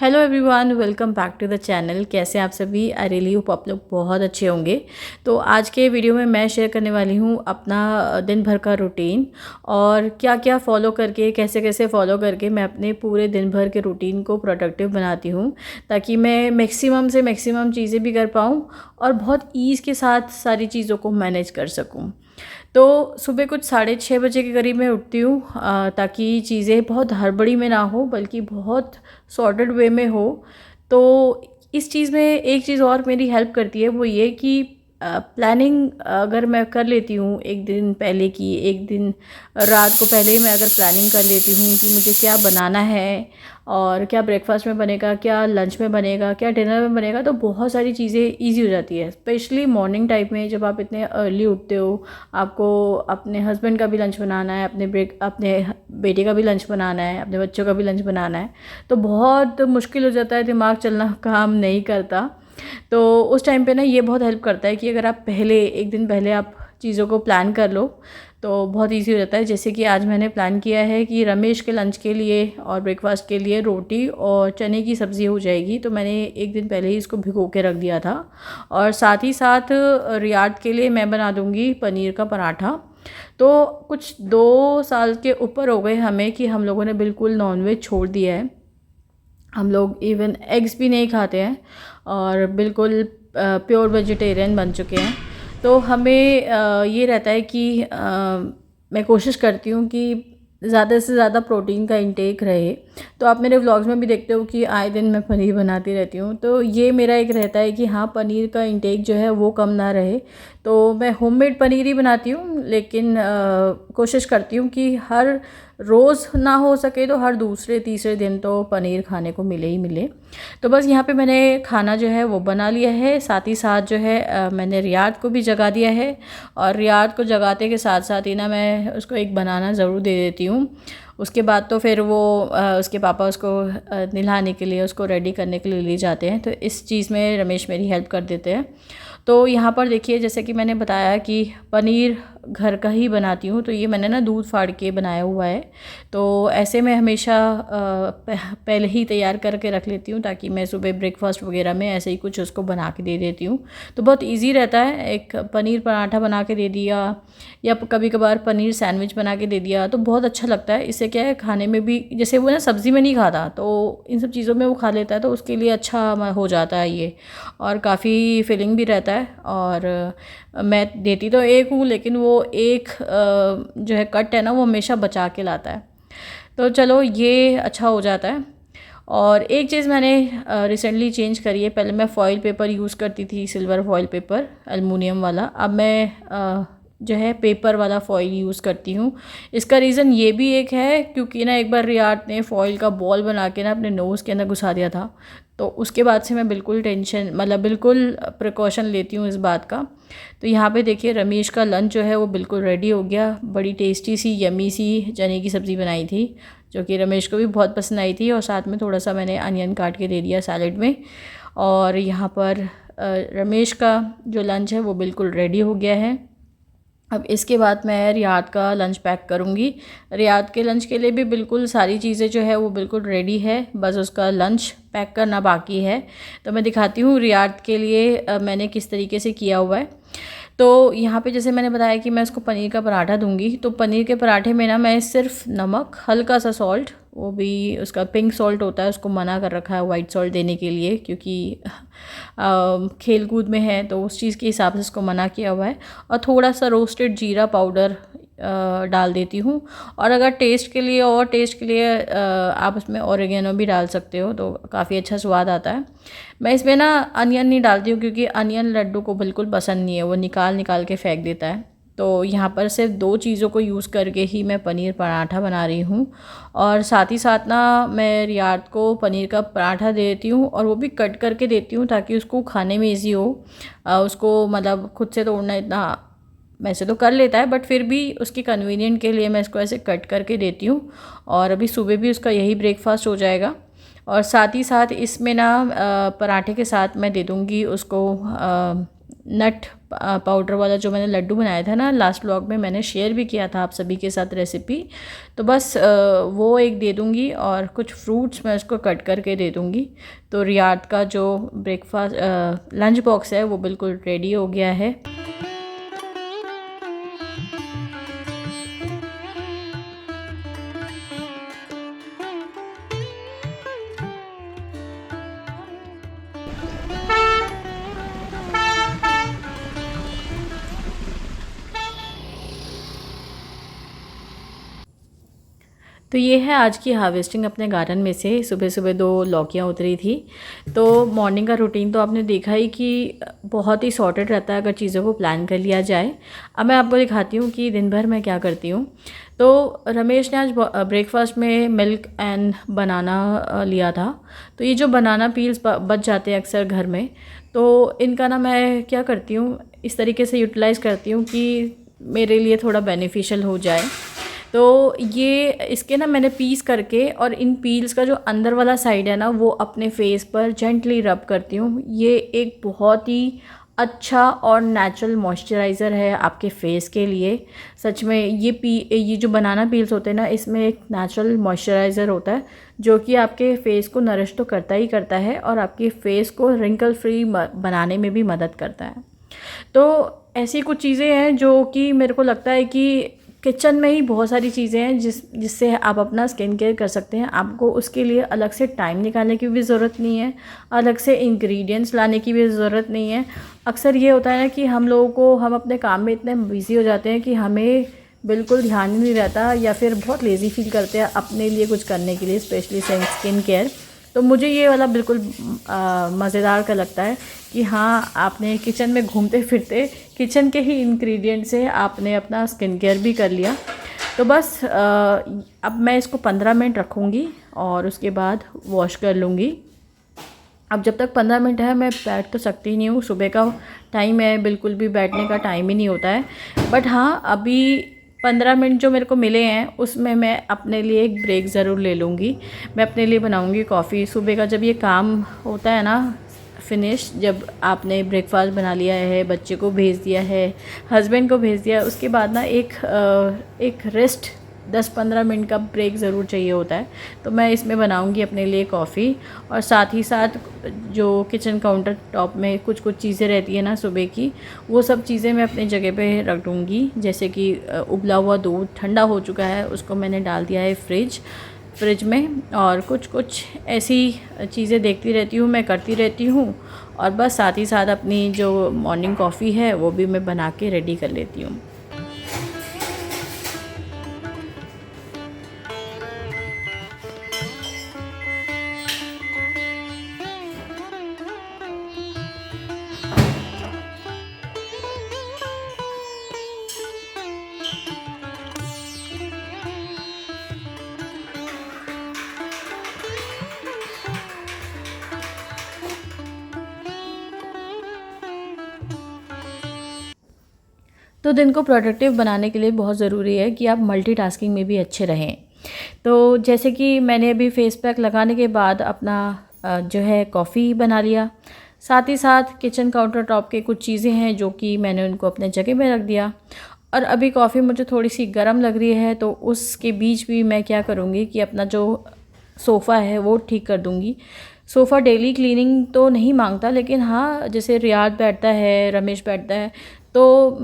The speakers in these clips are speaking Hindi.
Hello everyone, welcome back to the channel. कैसे हैं आप सभी? आई रियली होप आप लोग बहुत अच्छे होंगे। तो आज के वीडियो में मैं शेयर करने वाली हूँ अपना दिन भर का रूटीन और क्या क्या फॉलो करके, कैसे कैसे फॉलो करके मैं अपने पूरे दिन भर के रूटीन को प्रोडक्टिव बनाती हूँ, ताकि मैं मैक्सिमम से मैक्सिमम चीज़ें भी कर पाऊँ और बहुत ईज़ के साथ सारी चीज़ों को मैनेज कर सकूँ। तो सुबह कुछ 6:30 बजे के करीब मैं उठती हूँ, ताकि चीज़ें बहुत हड़बड़ी में ना हो बल्कि बहुत सॉर्टेड वे में हो। तो इस चीज़ में एक चीज़ और मेरी हेल्प करती है, वो ये कि प्लानिंग अगर मैं कर लेती हूँ एक दिन पहले की, एक दिन रात को पहले ही मैं अगर प्लानिंग कर लेती हूँ कि मुझे क्या बनाना है और क्या ब्रेकफास्ट में बनेगा, क्या लंच में बनेगा, क्या डिनर में बनेगा, तो बहुत सारी चीज़ें इजी हो जाती है। स्पेशली मॉर्निंग टाइम में जब आप इतने अर्ली उठते हो, आपको अपने हस्बैंड का भी लंच बनाना है, अपने बेटे का भी लंच बनाना है, अपने बच्चों का भी लंच बनाना है, तो बहुत मुश्किल हो जाता है, दिमाग चलना काम नहीं करता। तो उस टाइम पे ना ये बहुत हेल्प करता है कि अगर आप पहले एक दिन पहले आप चीज़ों को प्लान कर लो तो बहुत इजी हो जाता है। जैसे कि आज मैंने प्लान किया है कि रमेश के लंच के लिए और ब्रेकफास्ट के लिए रोटी और चने की सब्ज़ी हो जाएगी, तो मैंने एक दिन पहले ही इसको भिगो के रख दिया था। और साथ ही साथ रियाद के लिए मैं बना दूँगी पनीर का पराठा। तो कुछ 2 साल के ऊपर हो गए हमें कि हम लोगों ने बिल्कुल नॉनवेज छोड़ दिया है। हम लोग इवन एग्स भी नहीं खाते हैं और बिल्कुल प्योर वेजिटेरियन बन चुके हैं। तो हमें ये रहता है कि मैं कोशिश करती हूँ कि ज़्यादा से ज़्यादा प्रोटीन का इंटेक रहे। तो आप मेरे व्लॉग्स में भी देखते हो कि आए दिन मैं पनीर बनाती रहती हूँ, तो ये मेरा एक रहता है कि हाँ, पनीर का इंटेक जो है वो कम ना रहे। तो मैं होममेड पनीर ही बनाती हूँ, लेकिन कोशिश करती हूँ कि हर रोज़ ना हो सके तो हर दूसरे तीसरे दिन तो पनीर खाने को मिले ही मिले। तो बस यहाँ पे मैंने खाना जो है वो बना लिया है। साथ ही साथ जो है मैंने रियाद को भी जगा दिया है, और रियाद को जगाते के साथ साथ ही ना मैं उसको एक बनाना ज़रूर दे देती हूँ। उसके बाद तो फिर वो उसके पापा उसको नहलाने के लिए, उसको रेडी करने के लिए ले जाते हैं। तो इस चीज़ में रमेश मेरी हेल्प कर देते हैं। तो यहाँ पर देखिए, जैसे कि मैंने बताया कि पनीर घर का ही बनाती हूँ, तो ये मैंने ना दूध फाड़ के बनाया हुआ है। तो ऐसे मैं हमेशा पहले ही तैयार करके रख लेती हूँ, ताकि मैं सुबह ब्रेकफास्ट वगैरह में ऐसे ही कुछ उसको बना के दे देती हूँ। तो बहुत इजी रहता है। एक पनीर पराठा बना के दे दिया या कभी कभार पनीर सैंडविच बना के दे दिया, तो बहुत अच्छा लगता है। इससे क्या है, खाने में भी, जैसे वो ना सब्ज़ी में नहीं खाता तो इन सब चीज़ों में वो खा लेता है, तो उसके लिए अच्छा हो जाता है ये, और काफ़ी फिलिंग भी रहता है। और मैं देती तो एक हूँ, लेकिन वो एक जो है कट है ना, वो हमेशा बचा के लाता है। तो चलो, ये अच्छा हो जाता है। और एक चीज़ मैंने रिसेंटली चेंज करी है। पहले मैं फॉइल पेपर यूज़ करती थी, सिल्वर फॉइल पेपर, एलुमिनियम वाला। अब मैं जो है पेपर वाला फॉइल यूज़ करती हूँ। इसका रीज़न ये भी एक है, क्योंकि ना एक बार रियाद ने फॉइल का बॉल बना के ना अपने नोज़ के अंदर घुसा दिया था। तो उसके बाद से मैं बिल्कुल बिल्कुल प्रिकॉशन लेती हूँ इस बात का। तो यहाँ पे देखिए, रमेश का लंच जो है वो बिल्कुल रेडी हो गया। बड़ी टेस्टी सी यमी सी चने की सब्ज़ी बनाई थी, जो कि रमेश को भी बहुत पसंद आई थी, और साथ में थोड़ा सा मैंने अनियन काट के दे दिया सैलेड में। और यहाँ पर रमेश का जो लंच है वो बिल्कुल रेडी हो गया है। अब इसके बाद मैं रियाद का लंच पैक करूँगी। रियाद के लंच के लिए भी बिल्कुल सारी चीज़ें जो है वो बिल्कुल रेडी है, बस उसका लंच पैक करना बाकी है। तो मैं दिखाती हूँ रियाद के लिए मैंने किस तरीके से किया हुआ है। तो यहाँ पे जैसे मैंने बताया कि मैं इसको पनीर का पराठा दूंगी, तो पनीर के पराठे में ना मैं सिर्फ नमक, हल्का सा सॉल्ट, वो भी उसका पिंक सॉल्ट होता है, उसको मना कर रखा है वाइट सॉल्ट देने के लिए, क्योंकि खेल कूद में है, तो उस चीज़ के हिसाब से इसको मना किया हुआ है। और थोड़ा सा रोस्टेड जीरा पाउडर डाल देती हूँ। और अगर टेस्ट के लिए आप उसमें ऑरिगेनो भी डाल सकते हो, तो काफ़ी अच्छा स्वाद आता है। मैं इसमें ना अनियन नहीं डालती हूँ, क्योंकि अनियन लड्डू को बिल्कुल पसंद नहीं है, वो निकाल निकाल के फेंक देता है। तो यहाँ पर सिर्फ 2 चीज़ों को यूज़ करके ही मैं पनीर पराठा बना रही हूँ। और साथ ही साथ ना मैं रियाद को पनीर का पराठा दे देती हूँ, और वो भी कट करके देती हूँ, ताकि उसको खाने में ईजी हो। उसको मतलब खुद से तोड़ना इतना, वैसे तो कर लेता है, बट फिर भी उसकी कन्वीनियंट के लिए मैं इसको ऐसे कट करके देती हूँ। और अभी सुबह भी उसका यही ब्रेकफास्ट हो जाएगा। और साथ ही साथ इसमें ना पराठे के साथ मैं दे दूँगी उसको नट पाउडर वाला जो मैंने लड्डू बनाया था ना, लास्ट व्लॉग में मैंने शेयर भी किया था आप सभी के साथ रेसिपी। तो बस वो एक दे दूँगी और कुछ फ्रूट्स मैं उसको कट करके दे दूँगी। तो रियाद का जो ब्रेकफास्ट लंच बॉक्स है वो बिल्कुल रेडी हो गया है। तो ये है आज की हार्वेस्टिंग अपने गार्डन में से। सुबह सुबह 2 लौकियाँ उतरी थी। तो मॉर्निंग का रूटीन तो आपने देखा ही कि बहुत ही सॉर्टेड रहता है अगर चीज़ों को प्लान कर लिया जाए। अब मैं आपको दिखाती हूँ कि दिन भर मैं क्या करती हूँ। तो रमेश ने आज ब्रेकफास्ट में मिल्क एंड बनाना लिया था। तो ये जो बनाना पील्स बच जाते हैं अक्सर घर में, तो इनका ना मैं क्या करती हूँ, इस तरीके से यूटिलाइज़ करती हूँ कि मेरे लिए थोड़ा बेनिफिशियल हो जाए। तो ये इसके ना मैंने पीस करके और इन पील्स का जो अंदर वाला साइड है ना वो अपने फेस पर जेंटली रब करती हूँ। ये एक बहुत ही अच्छा और नेचुरल मॉइस्चराइज़र है आपके फेस के लिए। सच में ये जो बनाना पील्स होते हैं ना, इसमें एक नेचुरल मॉइस्चराइज़र होता है जो कि आपके फेस को नरिश तो करता ही करता है और आपके फेस को रिंकल फ्री बनाने में भी मदद करता है। तो ऐसी कुछ चीज़ें हैं जो कि मेरे को लगता है कि किचन में ही बहुत सारी चीज़ें हैं जिससे आप अपना स्किन केयर कर सकते हैं। आपको उसके लिए अलग से टाइम निकालने की भी ज़रूरत नहीं है, अलग से इंग्रेडिएंट्स लाने की भी ज़रूरत नहीं है। अक्सर ये होता है ना कि हम अपने काम में इतने बिज़ी हो जाते हैं कि हमें बिल्कुल ध्यान ही नहीं रहता या फिर बहुत लेज़ी फील करते हैं अपने लिए कुछ करने के लिए, स्पेशली स्किन केयर। तो मुझे ये वाला बिल्कुल मज़ेदार का लगता है कि हाँ, आपने किचन में घूमते फिरते किचन के ही इंग्रेडिएंट से आपने अपना स्किन केयर भी कर लिया। तो बस अब मैं इसको 15 मिनट रखूँगी और उसके बाद वॉश कर लूँगी। अब जब तक 15 मिनट है मैं बैठ तो सकती नहीं हूँ, सुबह का टाइम है, बिल्कुल भी बैठने का टाइम ही नहीं होता है। बट हाँ, अभी 15 मिनट जो मेरे को मिले हैं उसमें मैं अपने लिए एक ब्रेक ज़रूर ले लूँगी। मैं अपने लिए बनाऊँगी कॉफ़ी। सुबह का जब ये काम होता है ना फिनिश, जब आपने ब्रेकफास्ट बना लिया है, बच्चे को भेज दिया है, हस्बैंड को भेज दिया है, उसके बाद ना एक रेस्ट 10-15 मिनट का ब्रेक ज़रूर चाहिए होता है। तो मैं इसमें बनाऊंगी अपने लिए कॉफ़ी और साथ ही साथ जो किचन काउंटर टॉप में कुछ कुछ चीज़ें रहती है ना सुबह की, वो सब चीज़ें मैं अपनी जगह पे रख दूँगी। जैसे कि उबला हुआ दूध ठंडा हो चुका है, उसको मैंने डाल दिया है फ्रिज में। और कुछ कुछ ऐसी चीज़ें देखती रहती हूँ, मैं करती रहती हूँ। और बस साथ ही साथ अपनी जो मॉर्निंग कॉफ़ी है वो भी मैं बना के रेडी कर लेती हूँ। तो दिन को प्रोडक्टिव बनाने के लिए बहुत ज़रूरी है कि आप मल्टीटास्किंग में भी अच्छे रहें। तो जैसे कि मैंने अभी फेस पैक लगाने के बाद अपना जो है कॉफ़ी बना लिया। साथ ही साथ किचन काउंटर टॉप के कुछ चीज़ें हैं जो कि मैंने उनको अपने जगह में रख दिया। और अभी कॉफ़ी मुझे थोड़ी सी गर्म लग रही है, तो उसके बीच भी मैं क्या करूँगी कि अपना जो सोफ़ा है वो ठीक कर दूँगी। सोफ़ा डेली क्लीनिंग तो नहीं मांगता, लेकिन हाँ, जैसे रियाद बैठता है, रमेश बैठता है, तो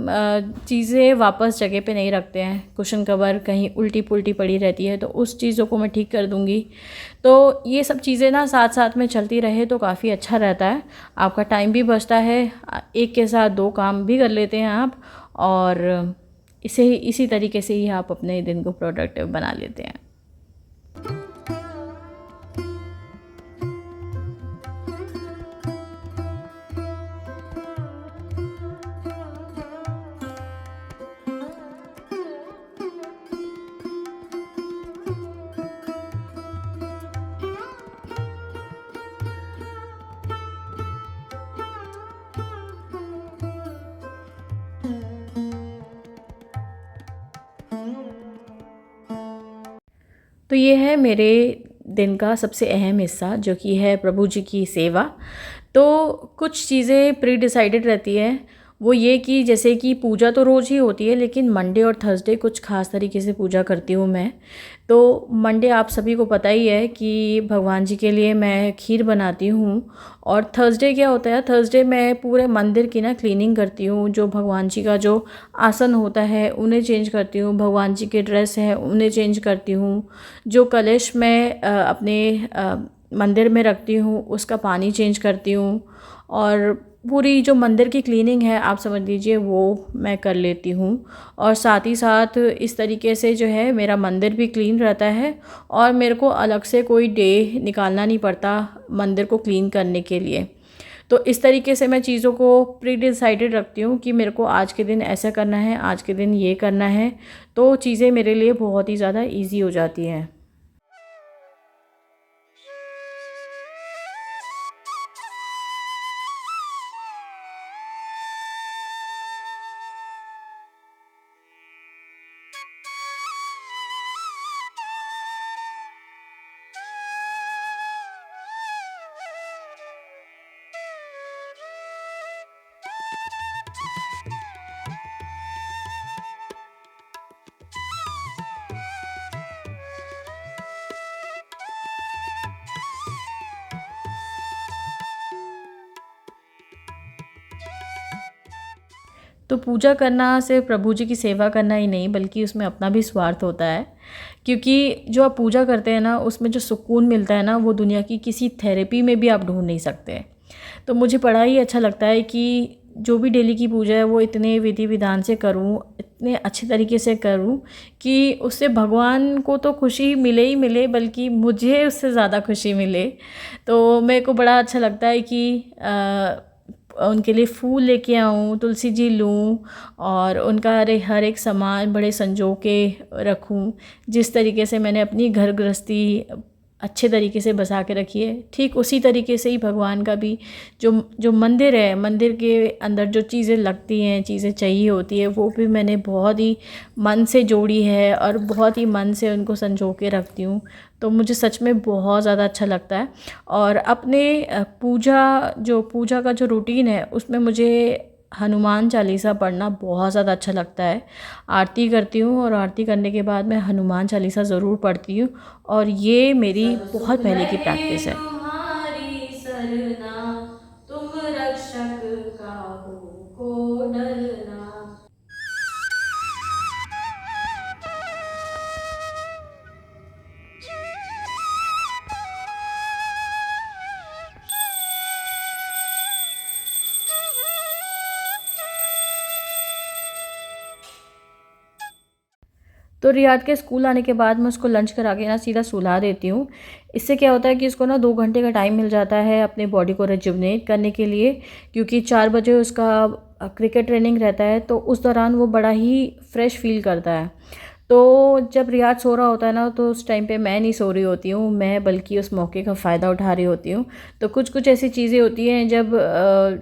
चीज़ें वापस जगह पे नहीं रखते हैं। कुशन कवर कहीं उल्टी पुल्टी पड़ी रहती है, तो उस चीज़ों को मैं ठीक कर दूँगी। तो ये सब चीज़ें ना साथ साथ में चलती रहे तो काफ़ी अच्छा रहता है। आपका टाइम भी बचता है, एक के साथ 2 काम भी कर लेते हैं आप, और इसी तरीके से ही आप अपने दिन को प्रोडक्टिव बना लेते हैं। तो ये है मेरे दिन का सबसे अहम हिस्सा, जो कि है प्रभु जी की सेवा। तो कुछ चीज़ें प्री डिसाइडेड रहती है, वो ये कि जैसे कि पूजा तो रोज़ ही होती है, लेकिन मंडे और थर्सडे कुछ ख़ास तरीके से पूजा करती हूँ मैं। तो मंडे आप सभी को पता ही है कि भगवान जी के लिए मैं खीर बनाती हूँ। और थर्सडे क्या होता है, थर्सडे मैं पूरे मंदिर की ना क्लीनिंग करती हूँ। जो भगवान जी का जो आसन होता है उन्हें चेंज करती हूँ, भगवान जी के ड्रेस हैं उन्हें चेंज करती हूँ, जो कलश मैं अपने मंदिर में रखती हूँ उसका पानी चेंज करती हूँ, और पूरी जो मंदिर की क्लीनिंग है आप समझ लीजिए वो मैं कर लेती हूँ। और साथ ही साथ इस तरीके से जो है मेरा मंदिर भी क्लीन रहता है, और मेरे को अलग से कोई डे निकालना नहीं पड़ता मंदिर को क्लीन करने के लिए। तो इस तरीके से मैं चीज़ों को प्री डिसाइडेड रखती हूँ कि मेरे को आज के दिन ऐसा करना है, आज के दिन ये करना है, तो चीज़ें मेरे लिए बहुत ही ज़्यादा ईजी हो जाती हैं। तो पूजा करना सिर्फ प्रभु जी की सेवा करना ही नहीं, बल्कि उसमें अपना भी स्वार्थ होता है। क्योंकि जो आप पूजा करते हैं ना, उसमें जो सुकून मिलता है ना, वो दुनिया की किसी थेरेपी में भी आप ढूंढ नहीं सकते। तो मुझे बड़ा ही अच्छा लगता है कि जो भी डेली की पूजा है वो इतने विधि विधान से करूं, इतने अच्छे तरीके से करूं कि उससे भगवान को तो खुशी मिले ही मिले, बल्कि मुझे उससे ज़्यादा खुशी मिले। तो मेरे को बड़ा अच्छा लगता है कि उनके लिए फूल लेके आऊँ, तुलसी जी लूँ, और उनका हर एक सामान बड़े संजो के रखूँ। जिस तरीके से मैंने अपनी घर गृहस्थी अच्छे तरीके से बसा के रखी है, ठीक उसी तरीके से ही भगवान का भी जो जो मंदिर है, मंदिर के अंदर जो चीज़ें लगती हैं, चीज़ें चाहिए होती है, वो भी मैंने बहुत ही मन से जोड़ी है और बहुत ही मन से उनको संजो के रखती हूँ। तो मुझे सच में बहुत ज़्यादा अच्छा लगता है। और अपने पूजा का जो रूटीन है उसमें मुझे हनुमान चालीसा पढ़ना बहुत ज़्यादा अच्छा लगता है। आरती करती हूँ, और आरती करने के बाद मैं हनुमान चालीसा ज़रूर पढ़ती हूँ, और ये मेरी सब बहुत सुख पहले की है प्रैक्टिस है। तुम्हारी सरना, तुम रक्षक काहू को डरना। तो रियाद के स्कूल आने के बाद मैं उसको लंच करा के ना सीधा सुला देती हूँ। इससे क्या होता है कि उसको ना 2 घंटे का टाइम मिल जाता है अपने बॉडी को रिजुवनेट करने के लिए, क्योंकि 4 बजे उसका क्रिकेट ट्रेनिंग रहता है, तो उस दौरान वो बड़ा ही फ्रेश फील करता है। तो जब रियाज सो रहा होता है ना, तो उस टाइम पे मैं नहीं सो रही होती हूँ, मैं बल्कि उस मौके का फ़ायदा उठा रही होती हूँ। तो कुछ कुछ ऐसी चीज़ें होती हैं जब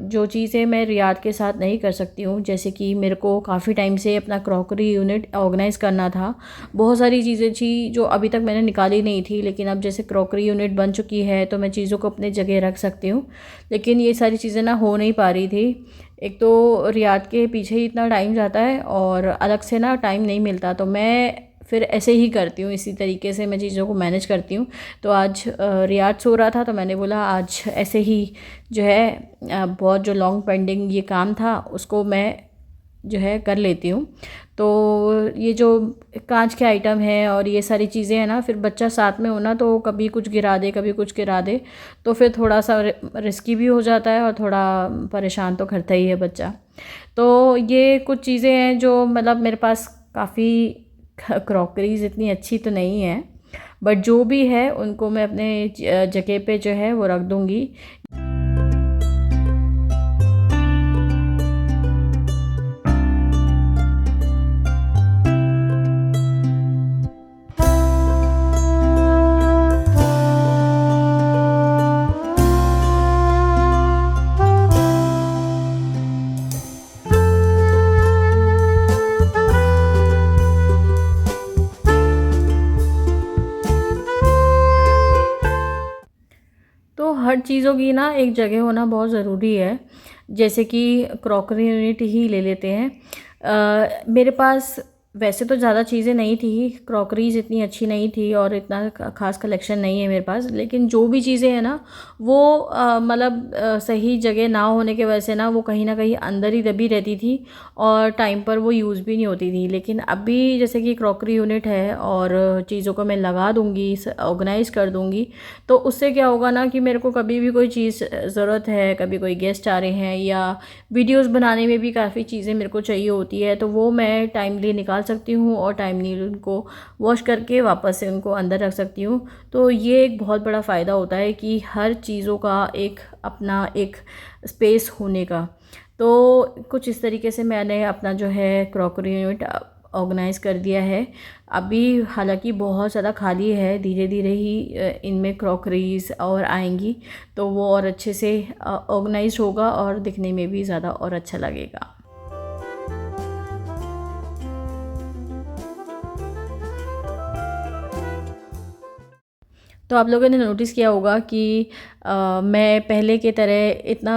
जो चीज़ें मैं रियाद के साथ नहीं कर सकती हूँ, जैसे कि मेरे को काफ़ी टाइम से अपना क्रॉकरी यूनिट ऑर्गेनाइज़ करना था। बहुत सारी चीज़ें थी जो अभी तक मैंने निकाली नहीं थी, लेकिन अब जैसे क्रॉकरी यूनिट बन चुकी है तो मैं चीज़ों को अपने जगह रख सकती हूँ। लेकिन ये सारी चीज़ें ना हो नहीं पा रही थी। एक तो रियाद के पीछे ही इतना टाइम जाता है और अलग से ना टाइम नहीं मिलता, तो मैं फिर ऐसे ही करती हूँ, इसी तरीके से मैं चीज़ों को मैनेज करती हूँ। तो आज रियाद सो रहा था तो मैंने बोला आज ऐसे ही जो है बहुत जो लॉन्ग पेंडिंग ये काम था उसको मैं जो है कर लेती हूँ। तो ये जो कांच के आइटम है और ये सारी चीज़ें हैं ना, फिर बच्चा साथ में हो ना तो कभी कुछ गिरा दे कभी कुछ गिरा दे, तो फिर थोड़ा सा रिस्की भी हो जाता है और थोड़ा परेशान तो करता ही है बच्चा। तो ये कुछ चीज़ें हैं जो मतलब मेरे पास काफ़ी क्रॉकरीज इतनी अच्छी तो नहीं है, बट जो भी है उनको मैं अपने जगह पे जो है वो रख दूँगी। तो हर हर चीज़ों की ना एक जगह होना बहुत ज़रूरी है। जैसे कि क्रॉकरी यूनिट ही ले लेते हैं। मेरे पास वैसे तो ज़्यादा चीज़ें नहीं थी, क्रॉकरीज़ इतनी अच्छी नहीं थी और इतना ख़ास कलेक्शन नहीं है मेरे पास, लेकिन जो भी चीज़ें हैं ना वो मतलब सही जगह ना होने की वजह से ना वो कहीं ना कहीं अंदर ही दबी रहती थी और टाइम पर वो यूज़ भी नहीं होती थी। लेकिन अभी जैसे कि क्रॉकरी यूनिट है और चीज़ों को मैं लगा दूँगी, ऑर्गेनाइज़ कर दूँगी, तो उससे क्या होगा ना कि मेरे को कभी भी कोई चीज़ ज़रूरत है, कभी कोई गेस्ट आ रहे हैं या वीडियोस बनाने में भी काफ़ी चीज़ें मेरे को चाहिए होती है, तो वो मैं टाइमली निकाल सकती हूँ और टाइमली उनको वॉश करके वापस से उनको अंदर रख सकती हूँ। तो ये एक बहुत बड़ा फ़ायदा होता है कि हर चीज़ों का एक अपना एक स्पेस होने का। तो कुछ इस तरीके से मैंने अपना जो है क्रॉकरी यूनिट ऑर्गेनाइज़ कर दिया है। अभी हालांकि बहुत ज़्यादा खाली है, धीरे धीरे ही इनमें क्रॉकरीज़ और आएंगी तो वो और अच्छे से ऑर्गेनाइज होगा और दिखने में भी ज़्यादा और अच्छा लगेगा। तो आप लोगों ने नोटिस किया होगा कि मैं पहले की तरह इतना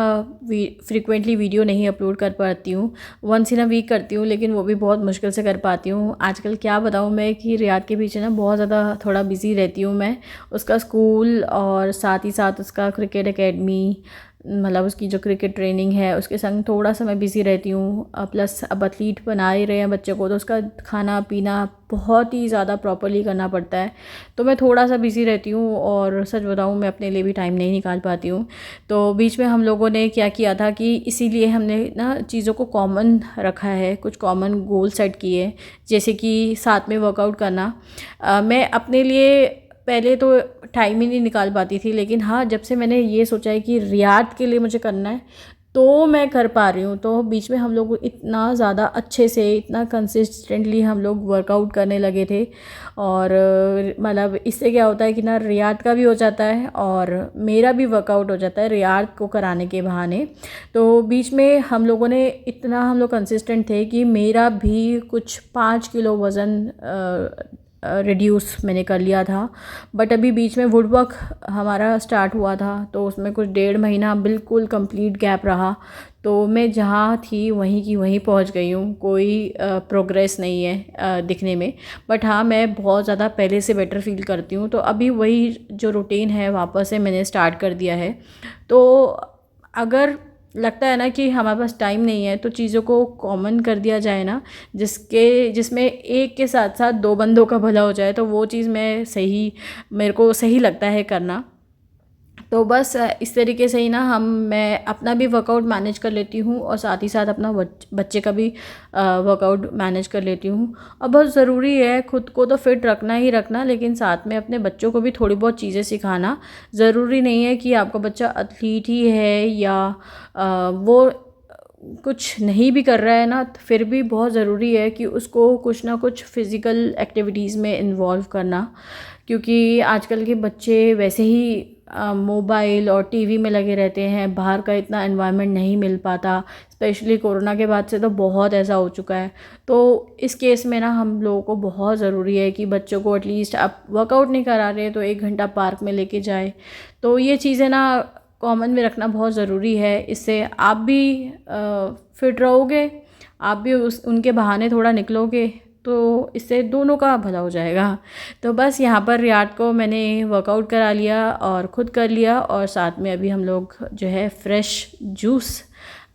फ्रीक्वेंटली वीडियो नहीं अपलोड कर पाती हूँ। वंस इन अ वीक करती हूँ, लेकिन वो भी बहुत मुश्किल से कर पाती हूँ। आजकल क्या बताऊँ मैं कि रियाद के पीछे ना बहुत ज़्यादा थोड़ा बिज़ी रहती हूँ मैं। उसका स्कूल और साथ ही साथ उसका क्रिकेट एकेडमी, मतलब उसकी जो क्रिकेट ट्रेनिंग है उसके संग थोड़ा सा मैं बिज़ी रहती हूँ। प्लस अब एथलीट बना ही रहे हैं बच्चे को, तो उसका खाना पीना बहुत ही ज़्यादा प्रॉपर्ली करना पड़ता है। तो मैं थोड़ा सा बिज़ी रहती हूँ और सच बताऊँ मैं अपने लिए भी टाइम नहीं निकाल पाती हूँ। तो बीच में हम लोगों ने क्या किया था कि इसीलिए हमने ना चीज़ों को कॉमन रखा है, कुछ कॉमन गोल सेट किए, जैसे कि साथ में वर्कआउट करना। मैं अपने लिए पहले तो टाइम ही नहीं निकाल पाती थी, लेकिन हाँ जब से मैंने ये सोचा है कि रियाद के लिए मुझे करना है तो मैं कर पा रही हूँ। तो बीच में हम लोग इतना ज़्यादा अच्छे से, इतना कंसिस्टेंटली हम लोग वर्कआउट करने लगे थे। और मतलब इससे क्या होता है कि ना रियाद का भी हो जाता है और मेरा भी वर्कआउट हो जाता है रियाद को कराने के बहाने। तो बीच में हम लोगों ने इतना हम लोग कंसिस्टेंट थे कि मेरा भी कुछ 5 किलो वज़न रिड्यूस मैंने कर लिया था। बट अभी बीच में वुडवर्क हमारा स्टार्ट हुआ था तो उसमें कुछ 1.5 महीना बिल्कुल कंप्लीट गैप रहा। तो मैं जहाँ थी वहीं की वहीं पहुँच गई हूँ, कोई प्रोग्रेस नहीं है दिखने में। बट हाँ मैं बहुत ज़्यादा पहले से बेटर फील करती हूँ। तो अभी वही जो रूटीन है वापस से मैंने स्टार्ट कर दिया है। तो अगर लगता है ना कि हमारे पास टाइम नहीं है तो चीज़ों को कॉमन कर दिया जाए ना, जिसमें एक के साथ साथ दो बंदों का भला हो जाए, तो वो चीज़ मेरे को सही लगता है करना। तो बस इस तरीके से ही ना मैं अपना भी वर्कआउट मैनेज कर लेती हूँ और साथ ही साथ अपना बच्चे का भी वर्कआउट मैनेज कर लेती हूँ। और बहुत ज़रूरी है खुद को तो फिट रखना ही रखना, लेकिन साथ में अपने बच्चों को भी थोड़ी बहुत चीज़ें सिखाना। ज़रूरी नहीं है कि आपका बच्चा एथलीट ही है या वो कुछ नहीं भी कर रहा है ना, फिर भी बहुत ज़रूरी है कि उसको कुछ ना कुछ फ़िज़िकल एक्टिविटीज़ में इन्वॉल्व करना। क्योंकि आजकल के बच्चे वैसे ही मोबाइल और टीवी में लगे रहते हैं, बाहर का इतना एनवायरनमेंट नहीं मिल पाता। स्पेशली कोरोना के बाद से तो बहुत ऐसा हो चुका है। तो इस केस में ना हम लोगों को बहुत ज़रूरी है कि बच्चों को एटलीस्ट आप वर्कआउट नहीं करा रहे तो 1 घंटा पार्क में लेके जाए। तो ये चीज़ें ना कॉमन में रखना बहुत ज़रूरी है। इससे आप भी फिट रहोगे, आप भी उनके बहाने थोड़ा निकलोगे, तो इससे दोनों का भला हो जाएगा। तो बस यहाँ पर रियाद को मैंने वर्कआउट करा लिया और ख़ुद कर लिया, और साथ में अभी हम लोग जो है फ्रेश जूस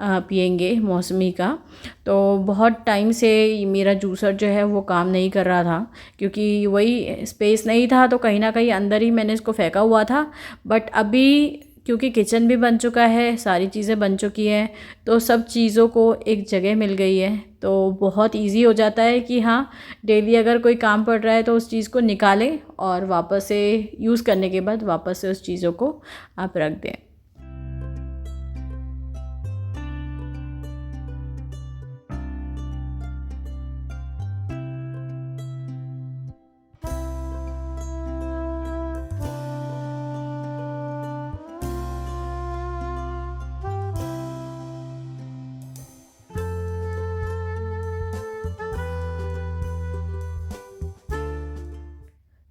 पियेंगे मौसमी का। तो बहुत टाइम से मेरा जूसर जो है वो काम नहीं कर रहा था, क्योंकि वही स्पेस नहीं था, तो कहीं ना कहीं अंदर ही मैंने इसको फेंका हुआ था। बट अभी क्योंकि किचन भी बन चुका है, सारी चीज़ें बन चुकी हैं, तो सब चीज़ों को एक जगह मिल गई है, तो बहुत इजी हो जाता है कि हाँ डेली अगर कोई काम पड़ रहा है तो उस चीज़ को निकालें और वापस से यूज़ करने के बाद वापस से उस चीज़ों को आप रख दें।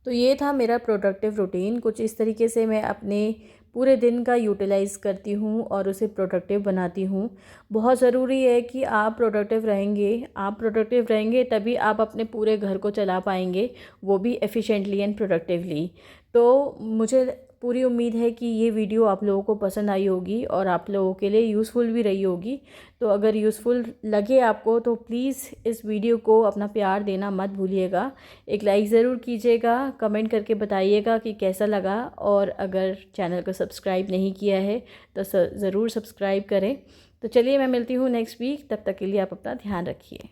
तो ये था मेरा प्रोडक्टिव रूटीन। कुछ इस तरीके से मैं अपने पूरे दिन का यूटिलाइज़ करती हूँ और उसे प्रोडक्टिव बनाती हूँ। बहुत ज़रूरी है कि आप प्रोडक्टिव रहेंगे तभी आप अपने पूरे घर को चला पाएंगे, वो भी एफ़िशिएंटली एंड प्रोडक्टिवली। तो मुझे पूरी उम्मीद है कि ये वीडियो आप लोगों को पसंद आई होगी और आप लोगों के लिए यूज़फुल भी रही होगी। तो अगर यूज़फुल लगे आपको तो प्लीज़ इस वीडियो को अपना प्यार देना मत भूलिएगा। एक लाइक ज़रूर कीजिएगा, कमेंट करके बताइएगा कि कैसा लगा, और अगर चैनल को सब्सक्राइब नहीं किया है तो ज़रूर सब्सक्राइब करें। तो चलिए, मैं मिलती हूँ नेक्स्ट वीक। तब तक के लिए आप अपना ध्यान रखिए।